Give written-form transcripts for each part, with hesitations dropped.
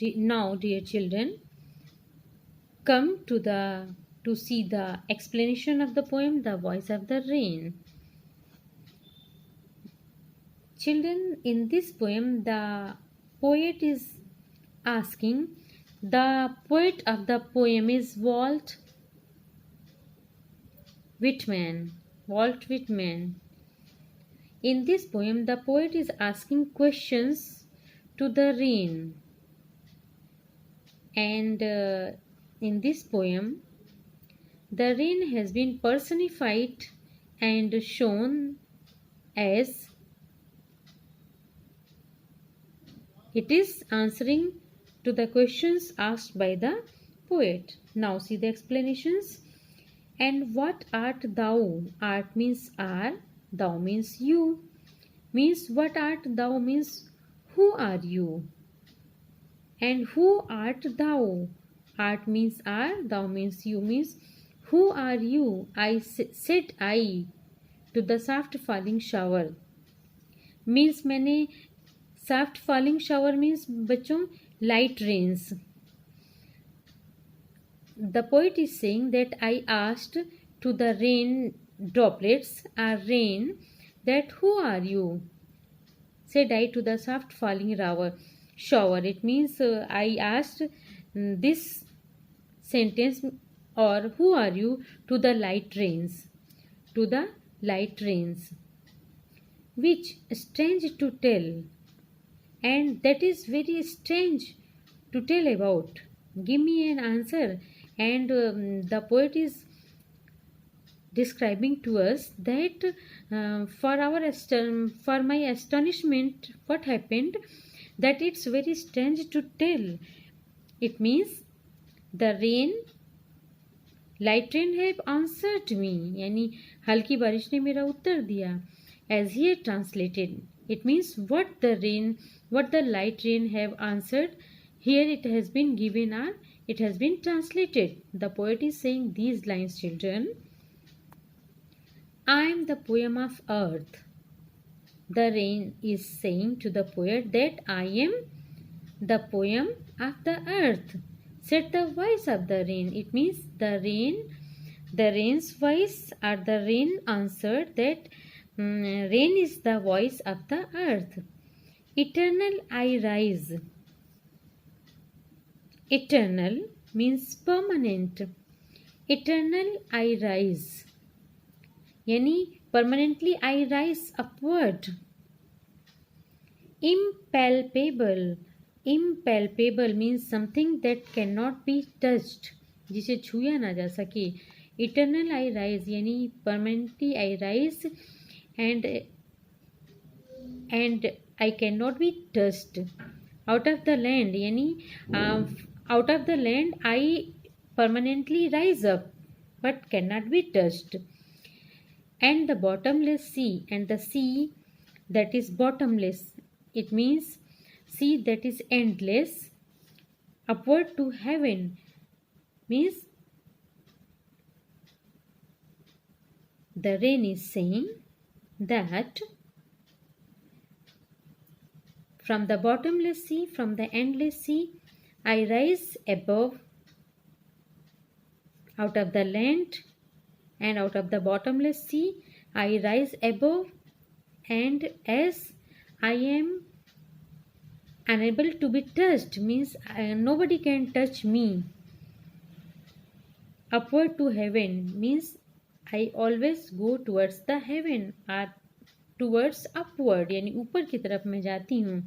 Now, dear children, come to see the explanation of the poem The Voice of the Rain. Children, in this poem, the poet is asking, the poet of the poem is Whitman. Walt Whitman. In this poem, the poet is asking questions to the rain. And in this poem, the rain has been personified and shown as it is answering to the questions asked by the poet. Now see the explanations. And what art thou? Art means are, thou means you. Means what art thou means who are you? And who art thou? Art means are, thou means you, means who are you? Said I to the soft falling shower. Means मैंने soft falling shower means बच्चों light rains. The poet is saying that I asked to the rain droplets or rain that who are you? Said I to the soft falling shower. It means I asked this sentence or who are you to the light rains. To the light rains. Which strange to tell. And that is very strange to tell about. Give me an answer. And the poet is describing to us that for my astonishment, what happened, that it's very strange to tell. It means the light rain have answered me, यानी हल्की बारिश ने मेरा उत्तर दिया. As he had translated, it means what the light rain have answered. Here it has been given or it has been translated. The poet is saying these lines, children. I am the poem of earth. The rain is saying to the poet that I am the poem of the earth. Said the voice of the rain. It means the rain's voice, or the rain answered that rain is the voice of the earth. Eternal I rise. Eternal means permanent. Eternal I rise. यानी permanently I rise upward. Impalpable. Impalpable means something that cannot be touched, जिसे छुआ ना जा सके. Eternal I rise यानी permanently I rise and I cannot be touched. Out of the land यानी out of the land I permanently rise up but cannot be touched. And the bottomless sea, and the sea that is bottomless, it means sea that is endless. Upward to heaven means the rain is saying that from the bottomless sea, from the endless sea, I rise above, out of the land and out of the bottomless sea, I rise above, and as I am unable to be touched, means nobody can touch me. Upward to heaven means I always go towards the heaven or towards upward, यानी ऊपर की तरफ मैं जाती हूँ.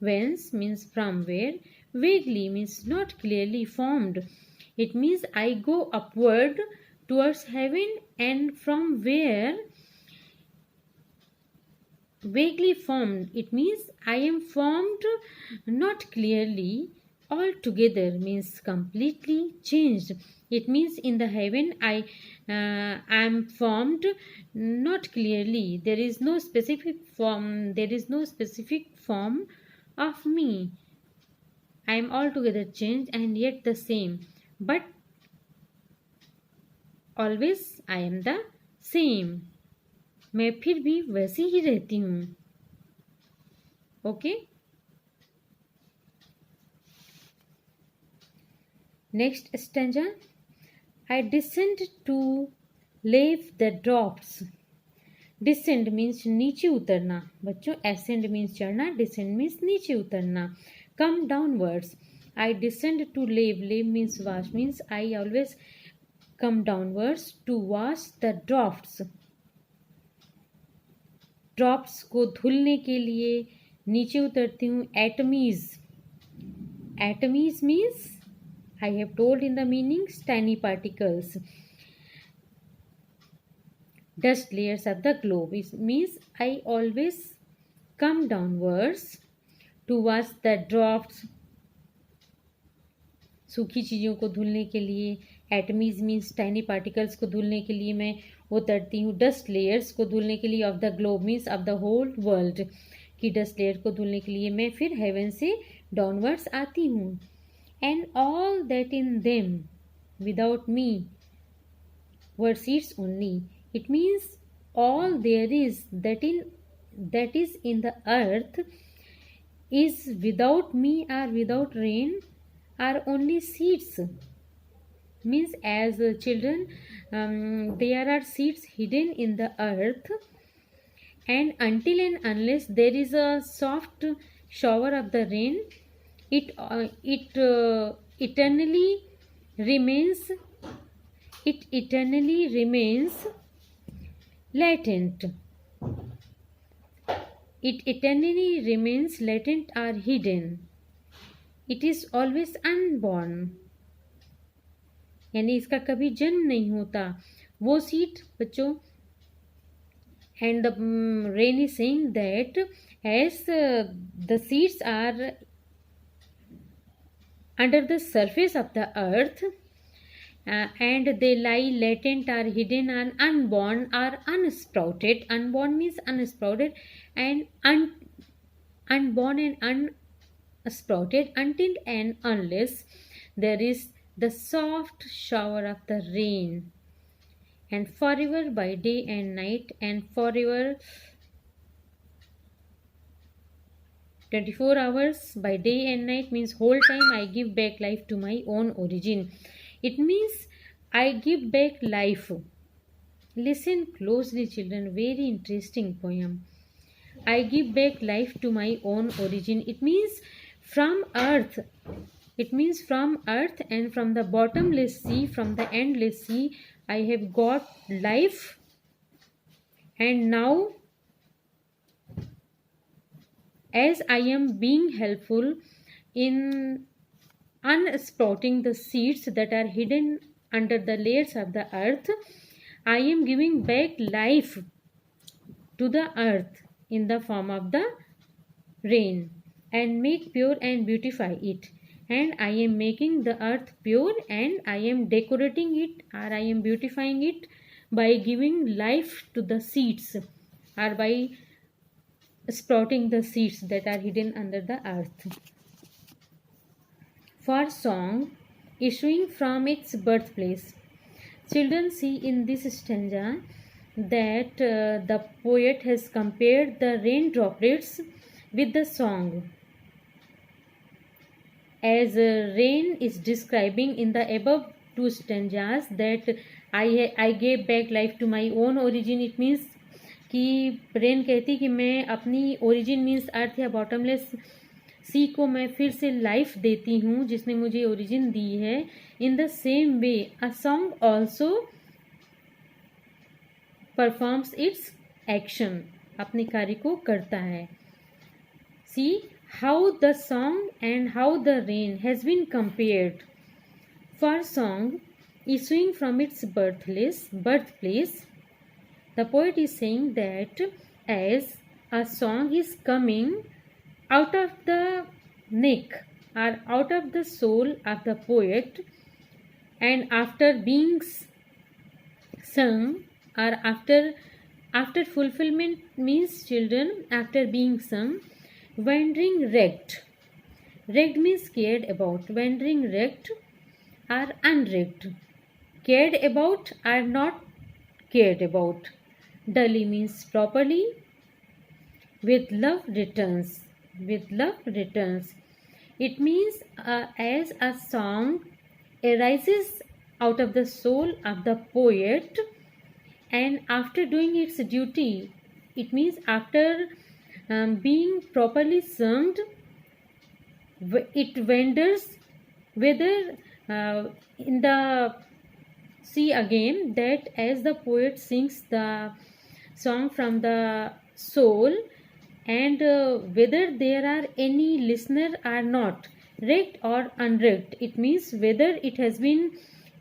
Whence means from where. Vaguely means not clearly formed. It means I go upward towards heaven, and from where. Vaguely formed, it means I am formed not clearly. Altogether means completely changed. It means in the heaven I am formed not clearly. There is no specific form. There is no specific form of me. I am altogether changed and yet the same. But always I am the same. मैं फिर भी वैसी ही रहती हूँ. Okay. Next stanza. I descend to lave the drops. Descend means नीचे उतरना बच्चों. Ascend means चढ़ना. Descend means नीचे उतरना. Come downwards. I descend to lave. Lave means wash, means I always come downwards to wash the drops. Drops को धुलने के लिए नीचे उतरती हूँ. Atomies. Atomies means I have told in the meanings tiny particles. Dust layers of the globe. It means I always come downwards to wash the drops. सूखी चीज़ों को धुलने के लिए. एटमीज मीन्स टाइनी पार्टिकल्स को धुलने के लिए मैं उतरती हूँ. डस्ट लेयर्स को धुलने के लिए. Of the globe means of the whole world की डस्ट लेयर को धुलने के लिए मैं फिर हेवन से डाउनवर्ड्स आती हूँ. And all that in them without me were seeds only. It means all there is that is in the earth is without me और without rain are only seeds. Means as children there are seeds hidden in the earth, and until and unless there is a soft shower of the rain, it eternally remains latent. It eternally remains latent or hidden. It is always unborn. यानी इसका कभी जन्म नहीं होता वो seed बच्चों. And the rain is saying that as the seeds are under the surface of the earth and they lie latent or hidden or unborn or unsprouted. Unborn means unsprouted, and unborn and unsprouted until and unless there is the soft shower of the rain, and forever by day and night, and forever 24 hours by day and night means whole time I give back life to my own origin. It means I give back life. Listen closely children, very interesting poem. I give back life to my own origin. It means from earth. It means from earth and from the bottomless sea, from the endless sea, I have got life, and now as I am being helpful in unsprouting the seeds that are hidden under the layers of the earth, I am giving back life to the earth in the form of the rain, and make pure and beautify it. And I am making the earth pure, and I am decorating it, or I am beautifying it by giving life to the seeds, or by sprouting the seeds that are hidden under the earth. For song issuing from its birthplace. Children, see in this stanza that the poet has compared the rain droplets with the song. As rain is describing in the above two stanzas that I gave back life to my own origin. It means कि rain कहती कि मैं अपनी origin means earth या bottomless सी को मैं फिर से लाइफ देती हूँ जिसने मुझे ओरिजिन दी है. In the same way a song also performs it's action. अपने कार्य को करता है. सी how the song and how the rain has been compared. For song issuing from its birthplace, the poet is saying that as a song is coming out of the neck or out of the soul of the poet, and after being sung, or after fulfillment means children, after being sung, wandering wrecked. Wrecked means cared about. Wandering wrecked or unwrecked. Cared about or not cared about. Dully means properly. With love returns. With love returns. It means as a song arises out of the soul of the poet, and after doing its duty, it means after being properly sung, it renders, whether in the, see again that as the poet sings the song from the soul, and whether there are any listener or not, wrecked or unwrecked, it means whether it has been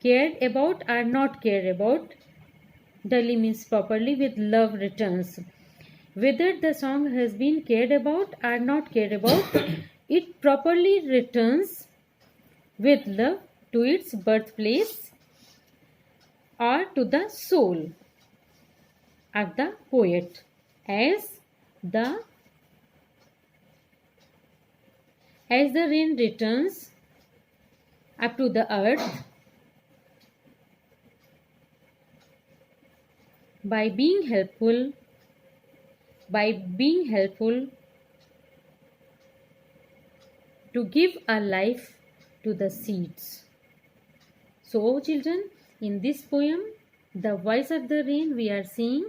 cared about or not cared about. Dali means properly with love returns. Whether the song has been cared about or not cared about, it properly returns with love to its birthplace or to the soul of the poet, as the rain returns up to the earth by being helpful to give a life to the seeds. So children, in this poem, the voice of the rain, we are seeing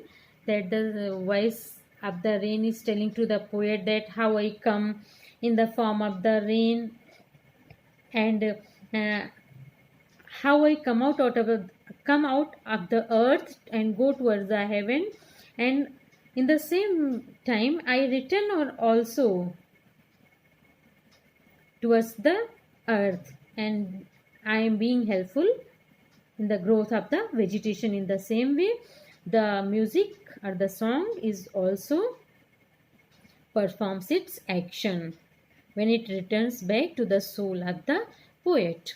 that the voice of the rain is telling to the poet that how I come in the form of the rain, and how I come out of the earth and go towards the heaven, and in the same time I return also towards the earth, and I am being helpful in the growth of the vegetation. In the same way, the music or the song is also performs its action when it returns back to the soul of the poet.